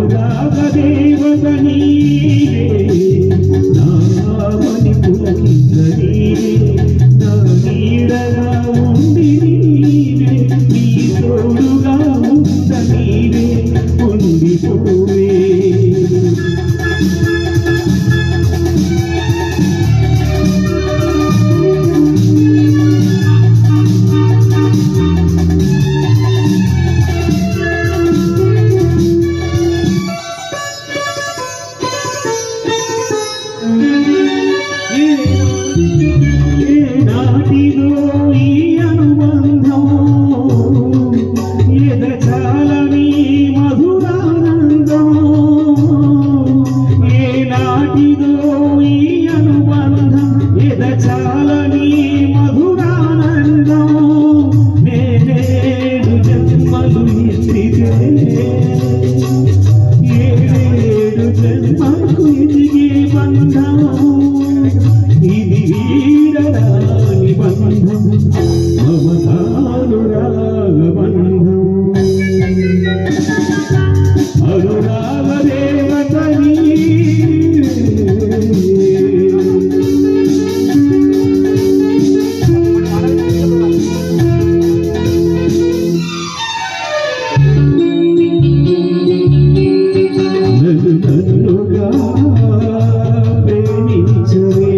అనురాగ దేవత నీవే నామని పులకింద నీవే నా నీడగా ఉండి నీవే నీ తోడుగా ఉండ నీవే ఉండిపోవే ఏనాటిదో ఈ అనుబంధం ఎదచాలని మధురానందం ఏనాటిదో ఈ అనుబంధం ఎదచాలని మధురానందం నేనేడు జన్మలు ఎత్తితే ఏడు జన్మకు ఎదిగే బంధం ఇది వీరరాని బంధం మమతానురాగ బంధం అనురాగ దేవత నన్నుగా ప్రేమించవే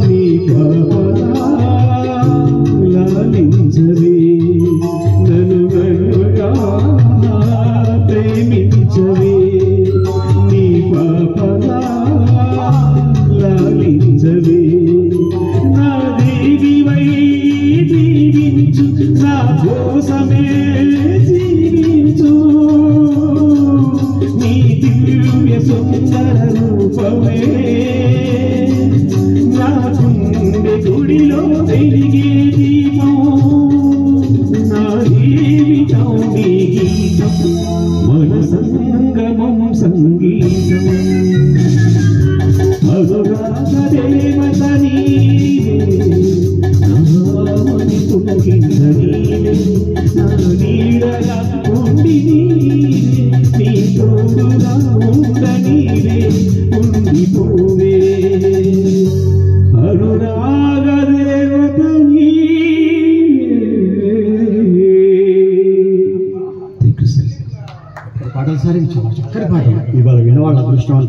నీ లాలించవే నన్నుగా ప్రేమించవే నీ లాలించవే నా దేవివై దీవించు నా కోసమే జీవించు నీ దివ్య సుందర రూపమే నా గుండె గుడిలో వెలిగే దీపం నా జీవితం నీ గీతం మన సంగమం సంగీతం అనురాగ దేవత నీవే నామని పులకింద నీవే నా నీడగా ఉండి నీవే నీ తోడుగా ఉండ నీవే ఉండిపోవే అనురాగ దేవత పాటలు సార్ చాలా చక్కటి పాటలు ఇవాళ విన్నవాళ్ళ అదృష్టం